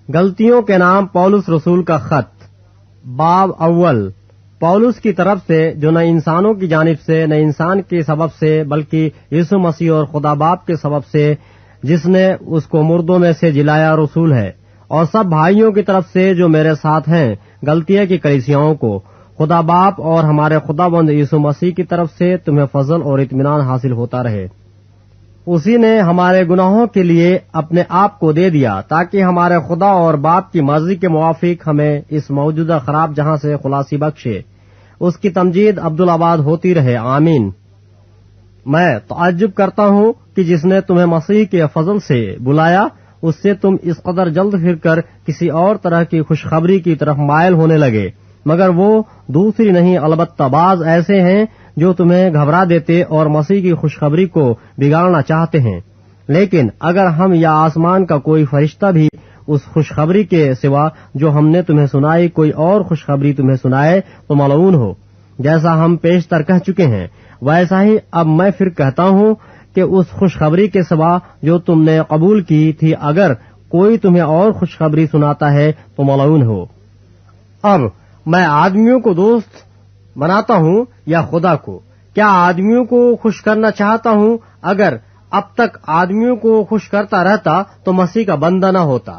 غلطیوں کے نام پولس رسول کا خط باب اول پولس کی طرف سے، جو نہ انسانوں کی جانب سے، نہ انسان کے سبب سے، بلکہ یسوع مسیح اور خدا باپ کے سبب سے، جس نے اس کو مردوں میں سے جلایا، رسول ہے، اور سب بھائیوں کی طرف سے جو میرے ساتھ ہیں غلطیہ کی کلیسیاؤں کو، خدا باپ اور ہمارے خداوند یسوع مسیح کی طرف سے تمہیں فضل اور اطمینان حاصل ہوتا رہے۔ اسی نے ہمارے گناہوں کے لیے اپنے آپ کو دے دیا تاکہ ہمارے خدا اور باپ کی مرضی کے موافق ہمیں اس موجودہ خراب جہاں سے خلاصی بخشے۔ اس کی تمجید عبدالآباد ہوتی رہے، آمین۔ میں تعجب کرتا ہوں کہ جس نے تمہیں مسیح کے فضل سے بلایا، اس سے تم اس قدر جلد پھر کر کسی اور طرح کی خوشخبری کی طرف مائل ہونے لگے، مگر وہ دوسری نہیں، البتہ بعض ایسے ہیں جو تمہیں گھبرا دیتے اور مسیح کی خوشخبری کو بگاڑنا چاہتے ہیں۔ لیکن اگر ہم یا آسمان کا کوئی فرشتہ بھی اس خوشخبری کے سوا جو ہم نے تمہیں سنائی کوئی اور خوشخبری تمہیں سنائے تو ملعون ہو۔ جیسا ہم پیشتر کہہ چکے ہیں، ویسا ہی اب میں پھر کہتا ہوں کہ اس خوشخبری کے سوا جو تم نے قبول کی تھی، اگر کوئی تمہیں اور خوشخبری سناتا ہے تو ملعون ہو۔ اب میں آدمیوں کو دوست بناتا ہوں یا خدا کو؟ کیا آدمیوں کو خوش کرنا چاہتا ہوں؟ اگر اب تک آدمیوں کو خوش کرتا رہتا تو مسیح کا بندہ نہ ہوتا۔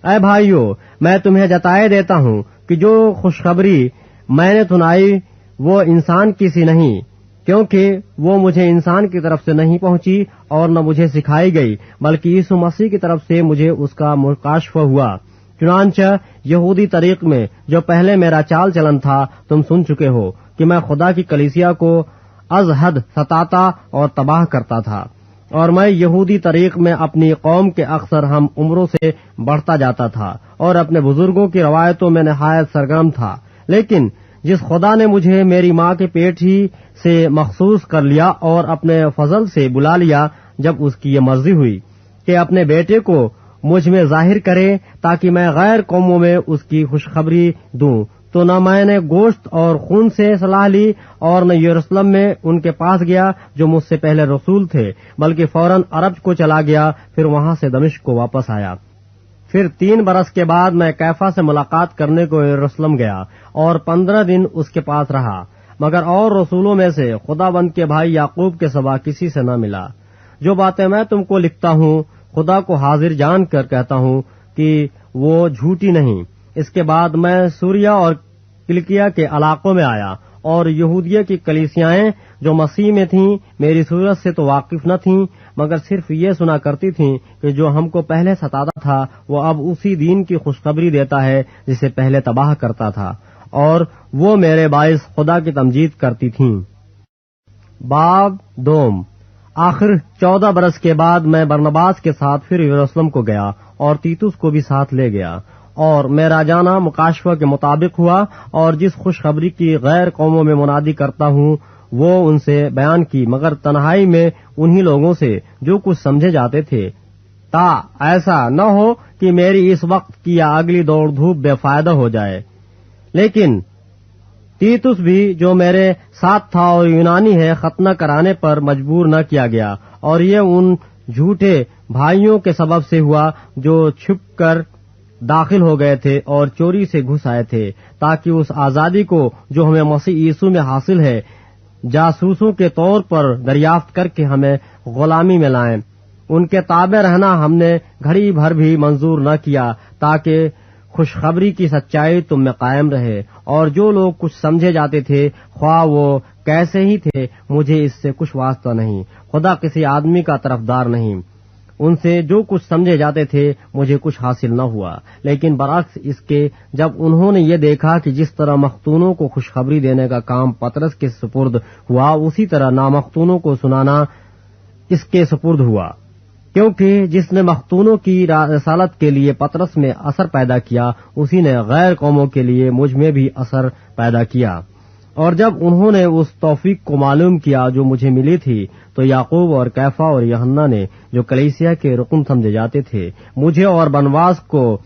اے بھائیو، میں تمہیں جتائے دیتا ہوں کہ جو خوشخبری میں نے سنائی وہ انسان کی سی نہیں، کیونکہ وہ مجھے انسان کی طرف سے نہیں پہنچی اور نہ مجھے سکھائی گئی، بلکہ یسوع مسیح کی طرف سے مجھے اس کا مکاشفہ ہوا۔ چنانچہ یہودی طریق میں جو پہلے میرا چال چلن تھا تم سن چکے ہو کہ میں خدا کی کلیسیا کو از حد ستاتا اور تباہ کرتا تھا، اور میں یہودی طریق میں اپنی قوم کے اکثر ہم عمروں سے بڑھتا جاتا تھا اور اپنے بزرگوں کی روایتوں میں نہایت سرگرم تھا۔ لیکن جس خدا نے مجھے میری ماں کے پیٹ ہی سے مخصوص کر لیا اور اپنے فضل سے بلا لیا، جب اس کی یہ مرضی ہوئی کہ اپنے بیٹے کو مجھ میں ظاہر کرے تاکہ میں غیر قوموں میں اس کی خوشخبری دوں، تو نہ میں نے گوشت اور خون سے صلاح لی اور نہ یروشلم میں ان کے پاس گیا جو مجھ سے پہلے رسول تھے، بلکہ فوراً عرب کو چلا گیا، پھر وہاں سے دمشق کو واپس آیا۔ پھر 3 برس کے بعد میں کیفا سے ملاقات کرنے کو یروشلم گیا اور 15 دن اس کے پاس رہا، مگر اور رسولوں میں سے خداوند کے بھائی یعقوب کے سوا کسی سے نہ ملا۔ جو باتیں میں تم کو لکھتا ہوں، خدا کو حاضر جان کر کہتا ہوں کہ وہ جھوٹی نہیں۔ اس کے بعد میں سوریا اور کلکیا کے علاقوں میں آیا، اور یہودیہ کی کلیسیائیں جو مسیح میں تھیں میری صورت سے تو واقف نہ تھیں، مگر صرف یہ سنا کرتی تھیں کہ جو ہم کو پہلے ستاتا تھا وہ اب اسی دین کی خوشخبری دیتا ہے جسے پہلے تباہ کرتا تھا، اور وہ میرے باعث خدا کی تمجید کرتی تھیں۔ باب دوم آخر 14 برس کے بعد میں برنباس کے ساتھ پھر یروشلم کو گیا اور تیتس کو بھی ساتھ لے گیا، اور میرا جانا مکاشفہ کے مطابق ہوا، اور جس خوشخبری کی غیر قوموں میں منادی کرتا ہوں وہ ان سے بیان کی، مگر تنہائی میں انہی لوگوں سے جو کچھ سمجھے جاتے تھے، تا ایسا نہ ہو کہ میری اس وقت کی یا اگلی دوڑ دھوپ بے فائدہ ہو جائے۔ لیکن تیتس بھی جو میرے ساتھ تھا اور یونانی ہے، ختنہ کرانے پر مجبور نہ کیا گیا، اور یہ ان جھوٹے بھائیوں کے سبب سے ہوا جو چھپ کر داخل ہو گئے تھے اور چوری سے گھس آئے تھے، تاکہ اس آزادی کو جو ہمیں مسیح یسوع میں حاصل ہے جاسوسوں کے طور پر دریافت کر کے ہمیں غلامی میں لائیں۔ ان کے تابع رہنا ہم نے گھڑی بھر بھی منظور نہ کیا، تاکہ خوشخبری کی سچائی تم میں قائم رہے، اور جو لوگ کچھ سمجھے جاتے تھے خواہ وہ کیسے ہی تھے، مجھے اس سے کچھ واسطہ نہیں، خدا کسی آدمی کا طرفدار نہیں۔ ان سے جو کچھ سمجھے جاتے تھے مجھے کچھ حاصل نہ ہوا، لیکن برعکس اس کے جب انہوں نے یہ دیکھا کہ جس طرح مختونوں کو خوشخبری دینے کا کام پطرس کے سپرد ہوا، اسی طرح نامختونوں کو سنانا اس کے سپرد ہوا، کیونکہ جس نے مختونوں کی رسالت کے لیے پطرس میں اثر پیدا کیا، اسی نے غیر قوموں کے لیے مجھ میں بھی اثر پیدا کیا۔ اور جب انہوں نے اس توفیق کو معلوم کیا جو مجھے ملی تھی، تو یعقوب اور کیفا اور یوحنا نے جو کلیسیا کے رکن سمجھے جاتے تھے مجھے اور بنواس کو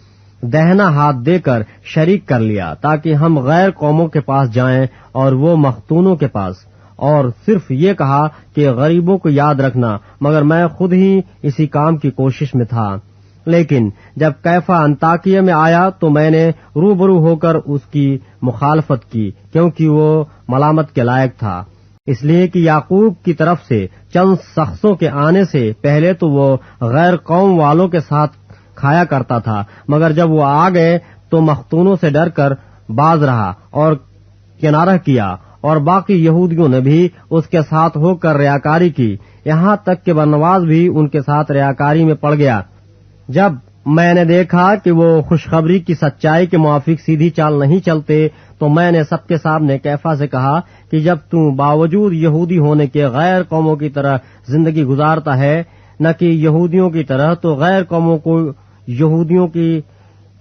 دہنا ہاتھ دے کر شریک کر لیا، تاکہ ہم غیر قوموں کے پاس جائیں اور وہ مختونوں کے پاس، اور صرف یہ کہا کہ غریبوں کو یاد رکھنا، مگر میں خود ہی اسی کام کی کوشش میں تھا۔ لیکن جب کیفا انطاکیہ میں آیا تو میں نے روبرو ہو کر اس کی مخالفت کی، کیونکہ وہ ملامت کے لائق تھا، اس لیے کہ یعقوب کی طرف سے چند شخصوں کے آنے سے پہلے تو وہ غیر قوم والوں کے ساتھ کھایا کرتا تھا، مگر جب وہ آ گئے تو مختونوں سے ڈر کر باز رہا اور کنارہ کیا، اور باقی یہودیوں نے بھی اس کے ساتھ ہو کر ریاکاری کی، یہاں تک کہ برنواس بھی ان کے ساتھ ریاکاری میں پڑ گیا۔ جب میں نے دیکھا کہ وہ خوشخبری کی سچائی کے موافق سیدھی چال نہیں چلتے تو میں نے سب کے سامنے کیفا سے کہا کہ جب تو باوجود یہودی ہونے کے غیر قوموں کی طرح زندگی گزارتا ہے، نہ کہ یہودیوں کی طرح، تو غیر قوموں کو یہودیوں کی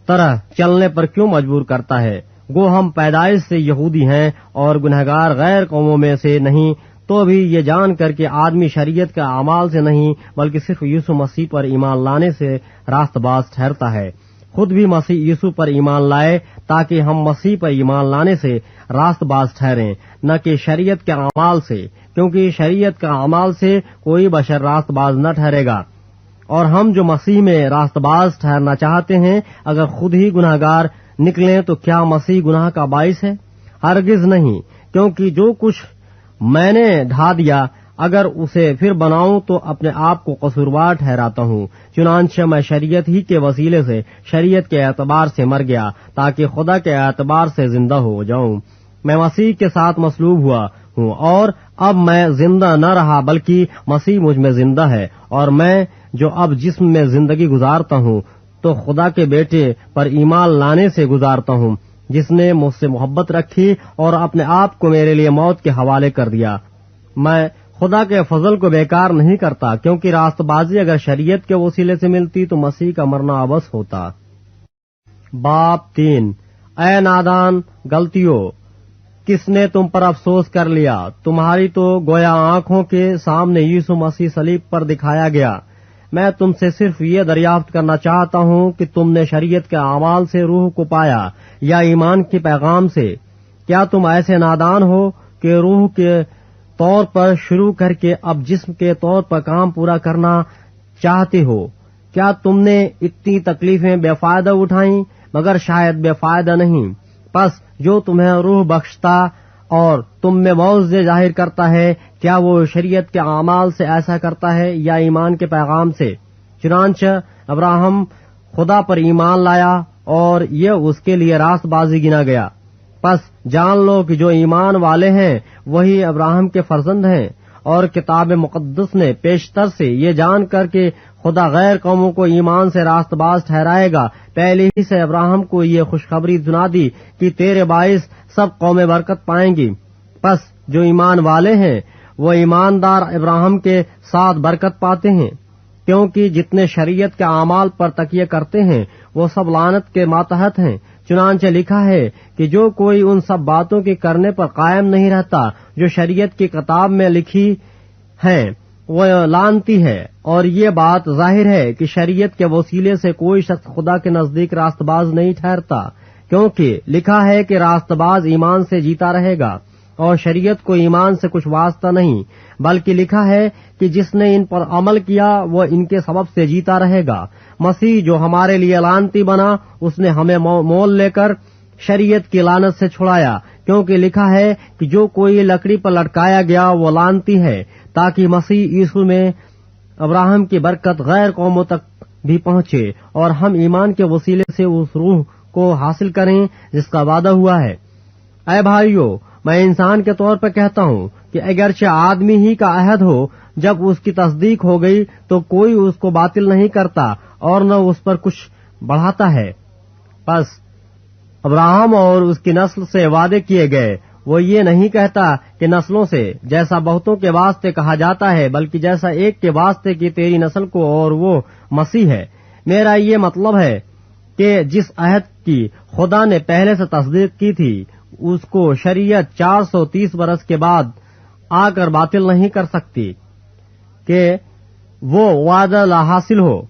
طرح چلنے پر کیوں مجبور کرتا ہے؟ گو ہم پیدائش سے یہودی ہیں اور گنہگار غیر قوموں میں سے نہیں، تو بھی یہ جان کر کہ آدمی شریعت کے اعمال سے نہیں بلکہ صرف یسوع مسیح پر ایمان لانے سے راست باز ٹھہرتا ہے۔ خود بھی مسیح یسوع پر ایمان لائے تاکہ ہم مسیح پر ایمان لانے سے راست باز ٹھہریں، نہ کہ شریعت کے اعمال سے، کیونکہ شریعت کے اعمال سے کوئی بشر راست باز نہ ٹھہرے گا۔ اور ہم جو مسیح میں راست باز ٹھہرنا چاہتے ہیں، اگر خود ہی گناہگار نکلیں تو کیا مسیح گناہ کا باعث ہے؟ ہرگز نہیں، کیونکہ جو کچھ میں نے ڈھا دیا اگر اسے پھر بناؤں تو اپنے آپ کو قصوروار ٹھہراتا ہوں۔ چنانچہ میں شریعت ہی کے وسیلے سے شریعت کے اعتبار سے مر گیا تاکہ خدا کے اعتبار سے زندہ ہو جاؤں۔ میں مسیح کے ساتھ مصلوب ہوا ہوں، اور اب میں زندہ نہ رہا بلکہ مسیح مجھ میں زندہ ہے، اور میں جو اب جسم میں زندگی گزارتا ہوں تو خدا کے بیٹے پر ایمان لانے سے گزارتا ہوں، جس نے مجھ سے محبت رکھی اور اپنے آپ کو میرے لیے موت کے حوالے کر دیا۔ میں خدا کے فضل کو بیکار نہیں کرتا، کیونکہ راست بازی اگر شریعت کے وسیلے سے ملتی تو مسیح کا مرنا عبث ہوتا۔ باب 3۔ اے نادان غلطیوں، کس نے تم پر افسوس کر لیا؟ تمہاری تو گویا آنکھوں کے سامنے یسوع مسیح صلیب پر دکھایا گیا۔ میں تم سے صرف یہ دریافت کرنا چاہتا ہوں کہ تم نے شریعت کے اعمال سے روح کو پایا یا ایمان کے پیغام سے؟ کیا تم ایسے نادان ہو کہ روح کے طور پر شروع کر کے اب جسم کے طور پر کام پورا کرنا چاہتے ہو؟ کیا تم نے اتنی تکلیفیں بے فائدہ اٹھائیں؟ مگر شاید بے فائدہ نہیں۔ پس جو تمہیں روح بخشتا اور تم میں موعظے ظاہر کرتا ہے، کیا وہ شریعت کے اعمال سے ایسا کرتا ہے یا ایمان کے پیغام سے؟ چنانچہ ابراہیم خدا پر ایمان لایا اور یہ اس کے لیے راست بازی گنا گیا۔ پس جان لو کہ جو ایمان والے ہیں وہی ابراہیم کے فرزند ہیں، اور کتاب مقدس نے پیشتر سے یہ جان کر کہ خدا غیر قوموں کو ایمان سے راست باز ٹھہرائے گا، پہلے ہی سے ابراہیم کو یہ خوشخبری سنا دی کہ تیرے باعث سب قومیں برکت پائیں گی۔ پس جو ایمان والے ہیں وہ ایماندار ابراہیم کے ساتھ برکت پاتے ہیں، کیونکہ جتنے شریعت کے اعمال پر تکیہ کرتے ہیں وہ سب لعنت کے ماتحت ہیں۔ چنانچہ لکھا ہے کہ جو کوئی ان سب باتوں کے کرنے پر قائم نہیں رہتا جو شریعت کی کتاب میں لکھی ہیں وہ لعنتی ہے۔ اور یہ بات ظاہر ہے کہ شریعت کے وسیلے سے کوئی شخص خدا کے نزدیک راست باز نہیں ٹھہرتا، کیونکہ لکھا ہے کہ راست باز ایمان سے جیتا رہے گا، اور شریعت کو ایمان سے کچھ واسطہ نہیں، بلکہ لکھا ہے کہ جس نے ان پر عمل کیا وہ ان کے سبب سے جیتا رہے گا۔ مسیح جو ہمارے لیے لعنتی بنا، اس نے ہمیں مول لے کر شریعت کی لعنت سے چھڑایا، کیونکہ لکھا ہے کہ جو کوئی لکڑی پر لٹکایا گیا وہ لعنتی ہے، تاکہ مسیح یسوع میں ابراہیم کی برکت غیر قوموں تک بھی پہنچے اور ہم ایمان کے وسیلے سے اس روح کو حاصل کریں جس کا وعدہ ہوا ہے۔ اے بھائیو، میں انسان کے طور پر کہتا ہوں کہ اگرچہ آدمی ہی کا عہد ہو، جب اس کی تصدیق ہو گئی تو کوئی اس کو باطل نہیں کرتا اور نہ اس پر کچھ بڑھاتا ہے۔ پس ابراہیم اور اس کی نسل سے وعدے کیے گئے، وہ یہ نہیں کہتا کہ نسلوں سے، جیسا بہتوں کے واسطے کہا جاتا ہے، بلکہ جیسا ایک کے واسطے کہ تیری نسل کو، اور وہ مسیح ہے۔ میرا یہ مطلب ہے کہ جس عہد کی خدا نے پہلے سے تصدیق کی تھی اس کو شریعت 430 برس کے بعد آ کر باطل نہیں کر سکتی کہ وہ وعدہ لا حاصل ہو،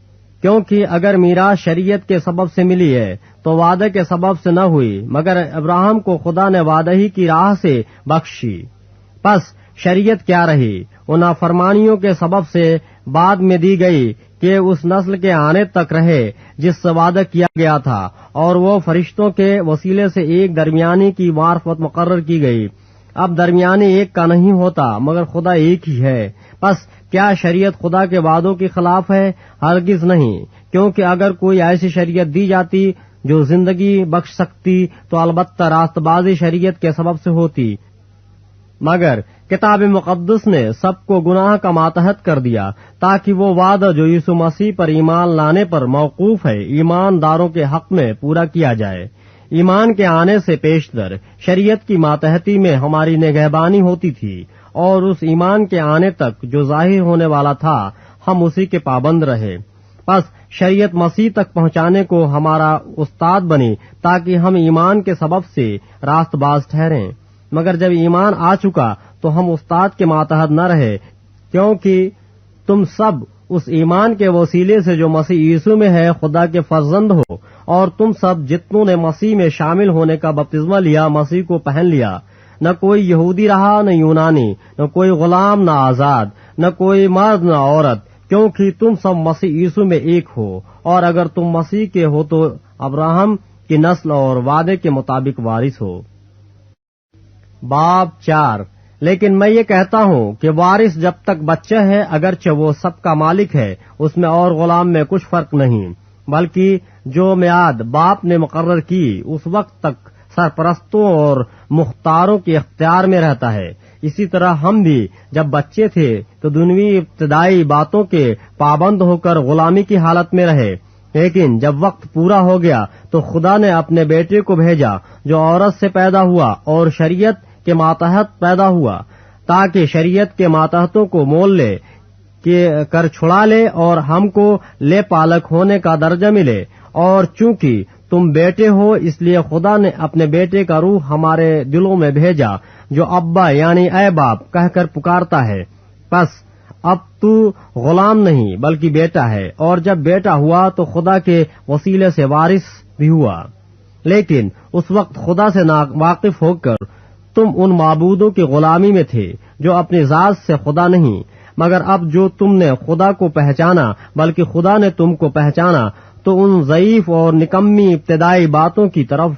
کیونکہ اگر میراث شریعت کے سبب سے ملی ہے تو وعدے کے سبب سے نہ ہوئی، مگر ابراہیم کو خدا نے وعدہ ہی کی راہ سے بخشی۔ پس شریعت کیا رہی؟ وہ نافرمانیوں کے سبب سے بعد میں دی گئی کہ کہ اس نسل کے آنے تک رہے جس سے وعدہ کیا گیا تھا، اور وہ فرشتوں کے وسیلے سے ایک درمیانی کی معرفت مقرر کی گئی۔ اب درمیانی ایک کا نہیں ہوتا مگر خدا ایک ہی ہے۔ پس کیا شریعت خدا کے وعدوں کے خلاف ہے؟ ہرگز نہیں، کیونکہ اگر کوئی ایسی شریعت دی جاتی جو زندگی بخش سکتی تو البتہ راست بازی شریعت کے سبب سے ہوتی، مگر کتاب مقدس نے سب کو گناہ کا ماتحت کر دیا تاکہ وہ وعدہ جو یسوع مسیح پر ایمان لانے پر موقوف ہے ایمانداروں کے حق میں پورا کیا جائے۔ ایمان کے آنے سے پیشتر شریعت کی ماتحتی میں ہماری نگہبانی ہوتی تھی، اور اس ایمان کے آنے تک جو ظاہر ہونے والا تھا ہم اسی کے پابند رہے۔ پس شریعت مسیح تک پہنچانے کو ہمارا استاد بنی تاکہ ہم ایمان کے سبب سے راست باز ٹھہریں، مگر جب ایمان آ چکا تو ہم استاد کے ماتحت نہ رہے، کیونکہ تم سب اس ایمان کے وسیلے سے جو مسیح یسوع میں ہے خدا کے فرزند ہو، اور تم سب جتنوں نے مسیح میں شامل ہونے کا بپتسمہ لیا مسیح کو پہن لیا۔ نہ کوئی یہودی رہا نہ یونانی، نہ کوئی غلام نہ آزاد، نہ کوئی مرد نہ عورت، کیونکہ تم سب مسیح یسوع میں ایک ہو، اور اگر تم مسیح کے ہو تو ابراہم کی نسل اور وعدے کے مطابق وارث ہو۔ باب 4۔ لیکن میں یہ کہتا ہوں کہ وارث جب تک بچہ ہے اگرچہ وہ سب کا مالک ہے، اس میں اور غلام میں کچھ فرق نہیں، بلکہ جو میعاد باپ نے مقرر کی اس وقت تک سرپرستوں اور مختاروں کے اختیار میں رہتا ہے۔ اسی طرح ہم بھی جب بچے تھے تو دنیوی ابتدائی باتوں کے پابند ہو کر غلامی کی حالت میں رہے، لیکن جب وقت پورا ہو گیا تو خدا نے اپنے بیٹے کو بھیجا جو عورت سے پیدا ہوا اور شریعت کے ماتحت پیدا ہوا، تاکہ شریعت کے ماتحتوں کو مول لے کر چھڑا لے اور ہم کو لے پالک ہونے کا درجہ ملے۔ اور چونکہ تم بیٹے ہو اس لیے خدا نے اپنے بیٹے کا روح ہمارے دلوں میں بھیجا جو ابا یعنی اے باپ کہہ کر پکارتا ہے۔ پس اب تو غلام نہیں بلکہ بیٹا ہے، اور جب بیٹا ہوا تو خدا کے وسیلے سے وارث بھی ہوا۔ لیکن اس وقت خدا سے ناواقف ہو کر تم ان معبودوں کی غلامی میں تھے جو اپنی ذات سے خدا نہیں، مگر اب جو تم نے خدا کو پہچانا بلکہ خدا نے تم کو پہچانا تو ان ضعیف اور نکمی ابتدائی باتوں کی طرف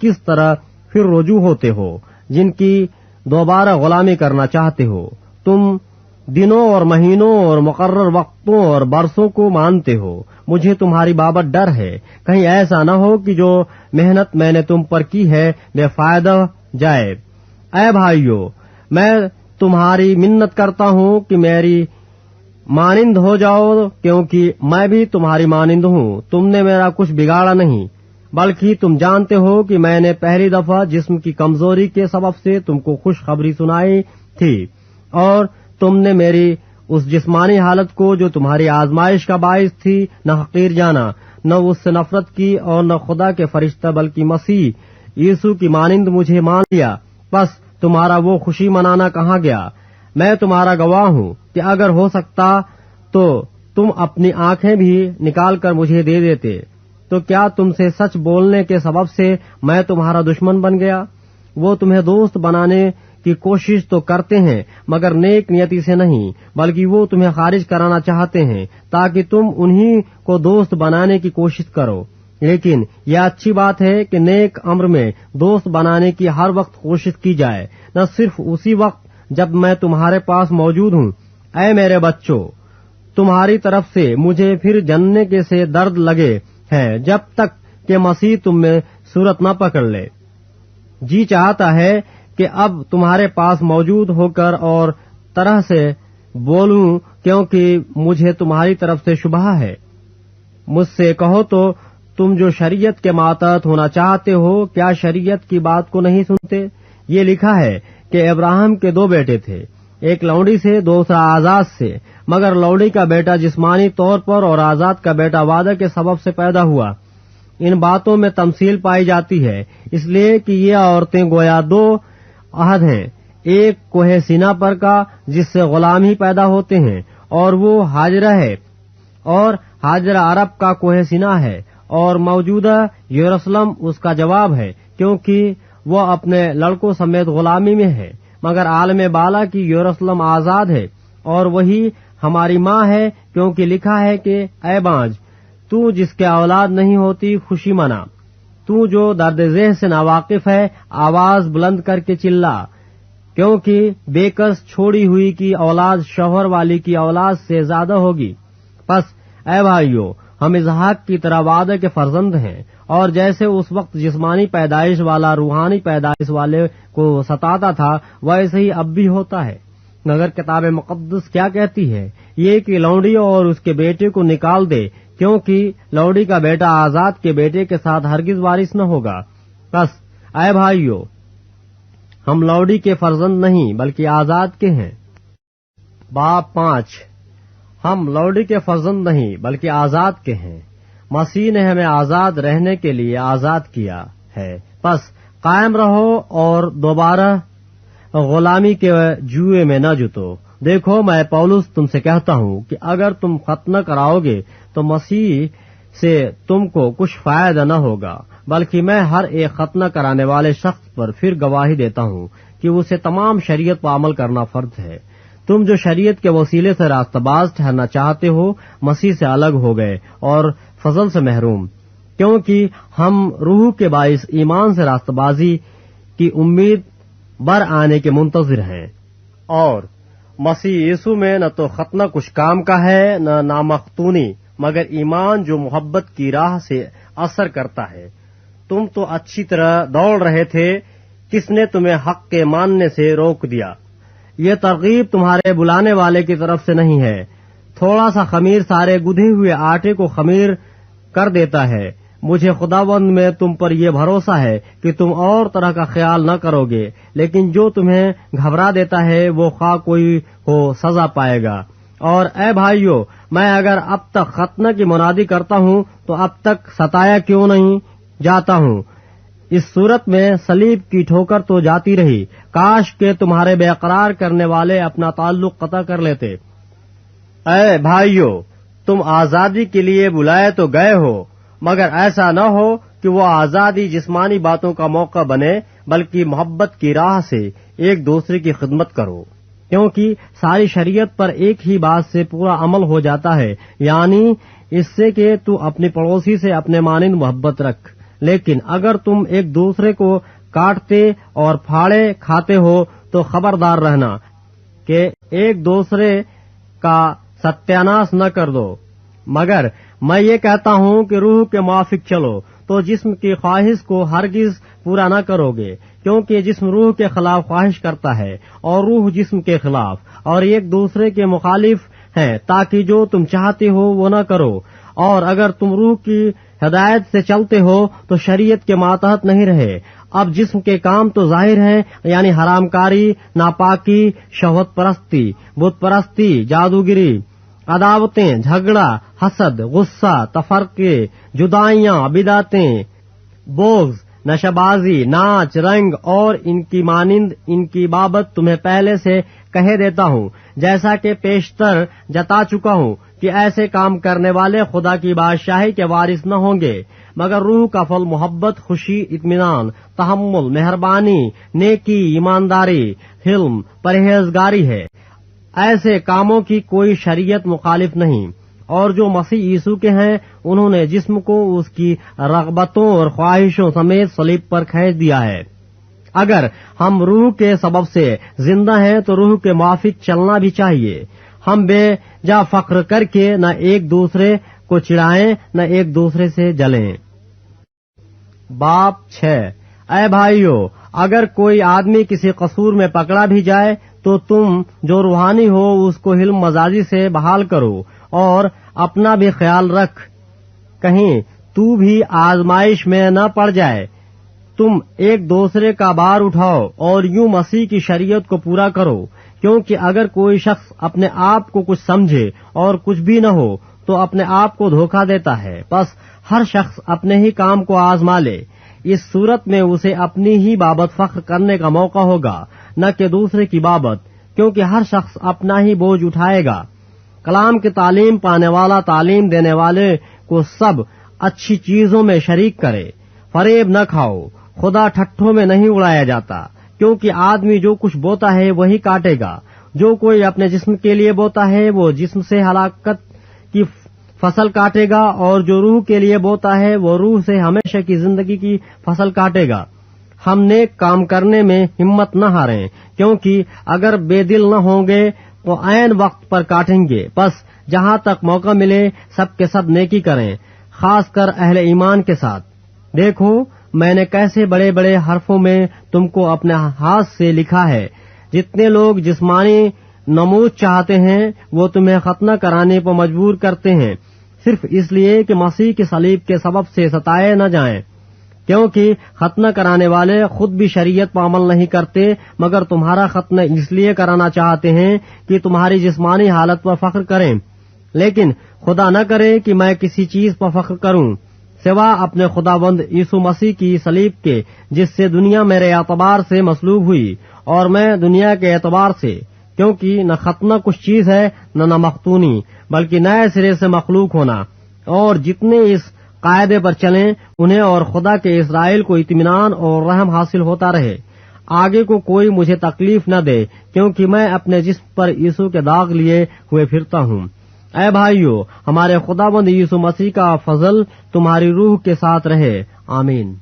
کس طرح پھر رجوع ہوتے ہو جن کی دوبارہ غلامی کرنا چاہتے ہو۔ تم دنوں اور مہینوں اور مقرر وقتوں اور برسوں کو مانتے ہو۔ مجھے تمہاری بابت ڈر ہے، کہیں ایسا نہ ہو کہ جو محنت میں نے تم پر کی ہے بے فائدہ جائے۔ اے بھائیو، میں تمہاری منت کرتا ہوں کہ میری مانند ہو جاؤ، کیونکہ میں بھی تمہاری مانند ہوں۔ تم نے میرا کچھ بگاڑا نہیں، بلکہ تم جانتے ہو کہ میں نے پہلی دفعہ جسم کی کمزوری کے سبب سے تم کو خوشخبری سنائی تھی، اور تم نے میری اس جسمانی حالت کو جو تمہاری آزمائش کا باعث تھی نہ حقیر جانا، نہ اس سے نفرت کی، اور نہ خدا کے فرشتہ بلکہ مسیح یسوع کی مانند مجھے مان لیا۔ بس تمہارا وہ خوشی منانا کہاں گیا؟ میں تمہارا گواہ ہوں کہ اگر ہو سکتا تو تم اپنی آنکھیں بھی نکال کر مجھے دے دیتے۔ تو کیا تم سے سچ بولنے کے سبب سے میں تمہارا دشمن بن گیا؟ وہ تمہیں دوست بنانے کی کوشش تو کرتے ہیں مگر نیک نیتی سے نہیں، بلکہ وہ تمہیں خارج کرانا چاہتے ہیں تاکہ تم انہی کو دوست بنانے کی کوشش کرو۔ لیکن یہ اچھی بات ہے کہ نیک امر میں دوست بنانے کی ہر وقت کوشش کی جائے، نہ صرف اسی وقت جب میں تمہارے پاس موجود ہوں۔ اے میرے بچوں، تمہاری طرف سے مجھے پھر جننے کے سے درد لگے ہیں جب تک کہ مسیح تم میں صورت نہ پکڑ لے۔ جی چاہتا ہے کہ اب تمہارے پاس موجود ہو کر اور طرح سے بولوں، کیونکہ مجھے تمہاری طرف سے شبہ ہے۔ مجھ سے کہو تو تم جو شریعت کے ماتحت ہونا چاہتے ہو کیا شریعت کی بات کو نہیں سنتے؟ یہ لکھا ہے کہ ابراہیم کے 2 بیٹے تھے، ایک لونڈی سے دوسرا آزاد سے، مگر لونڈی کا بیٹا جسمانی طور پر اور آزاد کا بیٹا وعدہ کے سبب سے پیدا ہوا۔ ان باتوں میں تمثیل پائی جاتی ہے، اس لیے کہ یہ عورتیں گویا 2 عہد ہیں، ایک کوہ سینا پر کا جس سے غلام ہی پیدا ہوتے ہیں، اور وہ ہاجرہ ہے، اور ہاجرہ عرب کا کوہ سینا ہے، اور موجودہ یروشلم اس کا جواب ہے، کیونکہ وہ اپنے لڑکوں سمیت غلامی میں ہے، مگر عالم بالا کی یروشلم آزاد ہے، اور وہی ہماری ماں ہے، کیونکہ لکھا ہے کہ اے بانج تو جس کے اولاد نہیں ہوتی خوشی منا، تو جو درد ذہ سے ناواقف ہے آواز بلند کر کے چلا، کیونکہ بے کس چھوڑی ہوئی کی اولاد شوہر والی کی اولاد سے زیادہ ہوگی۔ پس اے بھائیو، ہم اسحاق کی طرح وعدے کے فرزند ہیں، اور جیسے اس وقت جسمانی پیدائش والا روحانی پیدائش والے کو ستاتا تھا ویسے ہی اب بھی ہوتا ہے۔ مگر کتاب مقدس کیا کہتی ہے؟ یہ کہ لونڈی اور اس کے بیٹے کو نکال دے، کیونکہ لونڈی کا بیٹا آزاد کے بیٹے کے ساتھ ہرگز وارث نہ ہوگا۔ بس اے بھائیو، ہم لونڈی کے فرزند نہیں بلکہ آزاد کے ہیں۔ باب 5، ہم لونڈی کے فرزند نہیں بلکہ آزاد کے ہیں۔ مسیح نے ہمیں آزاد رہنے کے لیے آزاد کیا ہے، پس قائم رہو اور دوبارہ غلامی کے جوئے میں نہ جتو۔ دیکھو، میں پولس تم سے کہتا ہوں کہ اگر تم ختنہ کراؤ گے تو مسیح سے تم کو کچھ فائدہ نہ ہوگا، بلکہ میں ہر ایک ختنہ کرانے والے شخص پر پھر گواہی دیتا ہوں کہ اسے تمام شریعت پر عمل کرنا فرض ہے۔ تم جو شریعت کے وسیلے سے راستہ باز ٹھہرنا چاہتے ہو، مسیح سے الگ ہو گئے اور فضل سے محروم، کیونکہ ہم روح کے باعث ایمان سے راستہ بازی کی امید بر آنے کے منتظر ہیں، اور مسیح یسوع میں نہ تو ختنہ کچھ کام کا ہے نہ نامختونی، مگر ایمان جو محبت کی راہ سے اثر کرتا ہے۔ تم تو اچھی طرح دوڑ رہے تھے، کس نے تمہیں حق کے ماننے سے روک دیا؟ یہ ترغیب تمہارے بلانے والے کی طرف سے نہیں ہے۔ تھوڑا سا خمیر سارے گدھے ہوئے آٹے کو خمیر کر دیتا ہے۔ مجھے خداوند میں تم پر یہ بھروسہ ہے کہ تم اور طرح کا خیال نہ کرو گے، لیکن جو تمہیں گھبرا دیتا ہے وہ خواہ کوئی ہو سزا پائے گا۔ اور اے بھائیو، میں اگر اب تک ختنہ کی منادی کرتا ہوں تو اب تک ستایا کیوں نہیں جاتا ہوں؟ اس صورت میں صلیب کی ٹھوکر تو جاتی رہی۔ کاش کہ تمہارے بے قرار کرنے والے اپنا تعلق قطع کر لیتے۔ اے بھائیو، تم آزادی کے لیے بلائے تو گئے ہو، مگر ایسا نہ ہو کہ وہ آزادی جسمانی باتوں کا موقع بنے، بلکہ محبت کی راہ سے ایک دوسرے کی خدمت کرو، کیونکہ ساری شریعت پر ایک ہی بات سے پورا عمل ہو جاتا ہے، یعنی اس سے کہ تو اپنے پڑوسی سے اپنے مانند محبت رکھ۔ لیکن اگر تم ایک دوسرے کو کاٹتے اور پھاڑے کھاتے ہو تو خبردار رہنا کہ ایک دوسرے کا ستیاناش نہ کر دو۔ مگر میں یہ کہتا ہوں کہ روح کے موافق چلو تو جسم کی خواہش کو ہرگز پورا نہ کرو گے، کیونکہ جسم روح کے خلاف خواہش کرتا ہے اور روح جسم کے خلاف، اور ایک دوسرے کے مخالف ہیں، تاکہ جو تم چاہتے ہو وہ نہ کرو۔ اور اگر تم روح کی ہدایت سے چلتے ہو تو شریعت کے ماتحت نہیں رہے۔ اب جسم کے کام تو ظاہر ہیں، یعنی حرام کاری، ناپاکی، شہوت پرستی، بت پرستی، جادوگری، عداوتیں، جھگڑا، حسد، غصہ، تفرقے، جدائیاں، بدعتیں، بغض، نشہ بازی، ناچ، رنگ اور ان کی مانند، ان کی بابت تمہیں پہلے سے کہہ دیتا ہوں، جیسا کہ پیشتر جتا چکا ہوں کہ ایسے کام کرنے والے خدا کی بادشاہی کے وارث نہ ہوں گے۔ مگر روح کا پھل محبت، خوشی، اطمینان، تحمل، مہربانی، نیکی، ایمانداری، حلم، پرہیزگاری ہے۔ ایسے کاموں کی کوئی شریعت مخالف نہیں۔ اور جو مسیح یسوع کے ہیں انہوں نے جسم کو اس کی رغبتوں اور خواہشوں سمیت صلیب پر کھینچ دیا ہے۔ اگر ہم روح کے سبب سے زندہ ہیں تو روح کے موافق چلنا بھی چاہیے۔ ہم بے جا فخر کر کے نہ ایک دوسرے کو چڑھائیں نہ ایک دوسرے سے جلیں۔ باب 6، اے بھائیو، اگر کوئی آدمی کسی قصور میں پکڑا بھی جائے تو تم جو روحانی ہو اس کو حلم مزاجی سے بحال کرو، اور اپنا بھی خیال رکھ کہیں تو بھی آزمائش میں نہ پڑ جائے۔ تم ایک دوسرے کا بار اٹھاؤ اور یوں مسیح کی شریعت کو پورا کرو، کیونکہ اگر کوئی شخص اپنے آپ کو کچھ سمجھے اور کچھ بھی نہ ہو تو اپنے آپ کو دھوکہ دیتا ہے۔ بس ہر شخص اپنے ہی کام کو آزما لے، اس صورت میں اسے اپنی ہی بابت فخر کرنے کا موقع ہوگا، نہ کہ دوسرے کی بابت، کیونکہ ہر شخص اپنا ہی بوجھ اٹھائے گا۔ کلام کی تعلیم پانے والا تعلیم دینے والے کو سب اچھی چیزوں میں شریک کرے۔ فریب نہ کھاؤ، خدا ٹھٹھوں میں نہیں اڑایا جاتا، کیونکہ آدمی جو کچھ بوتا ہے وہی کاٹے گا۔ جو کوئی اپنے جسم کے لیے بوتا ہے وہ جسم سے ہلاکت کی فصل کاٹے گا، اور جو روح کے لیے بوتا ہے وہ روح سے ہمیشہ کی زندگی کی فصل کاٹے گا۔ ہم نیک کام کرنے میں ہمت نہ ہاریں، کیونکہ اگر بے دل نہ ہوں گے تو عین وقت پر کاٹیں گے۔ بس جہاں تک موقع ملے سب کے سب نیکی کریں، خاص کر اہل ایمان کے ساتھ۔ دیکھو میں نے کیسے بڑے بڑے حرفوں میں تم کو اپنے ہاتھ سے لکھا ہے۔ جتنے لوگ جسمانی نمود چاہتے ہیں وہ تمہیں ختنہ کرانے پر مجبور کرتے ہیں، صرف اس لیے کہ مسیح کے صلیب کے سبب سے ستائے نہ جائیں، کیونکہ ختنہ کرانے والے خود بھی شریعت پر عمل نہیں کرتے، مگر تمہارا ختنہ اس لیے کرانا چاہتے ہیں کہ تمہاری جسمانی حالت پر فخر کریں۔ لیکن خدا نہ کرے کہ میں کسی چیز پر فخر کروں سوا اپنے خداوند یسوع مسیح کی صلیب کے، جس سے دنیا میرے اعتبار سے مصلوب ہوئی اور میں دنیا کے اعتبار سے، کیونکہ نہ ختنہ کچھ چیز ہے نہ مختونی، بلکہ نئے سرے سے مخلوق ہونا۔ اور جتنے اس قاعدے پر چلیں انہیں اور خدا کے اسرائیل کو اطمینان اور رحم حاصل ہوتا رہے۔ آگے کو کوئی مجھے تکلیف نہ دے، کیونکہ میں اپنے جسم پر یسوع کے داغ لیے ہوئے پھرتا ہوں۔ اے بھائیو، ہمارے خداوند یسوع مسیح کا فضل تمہاری روح کے ساتھ رہے، آمین۔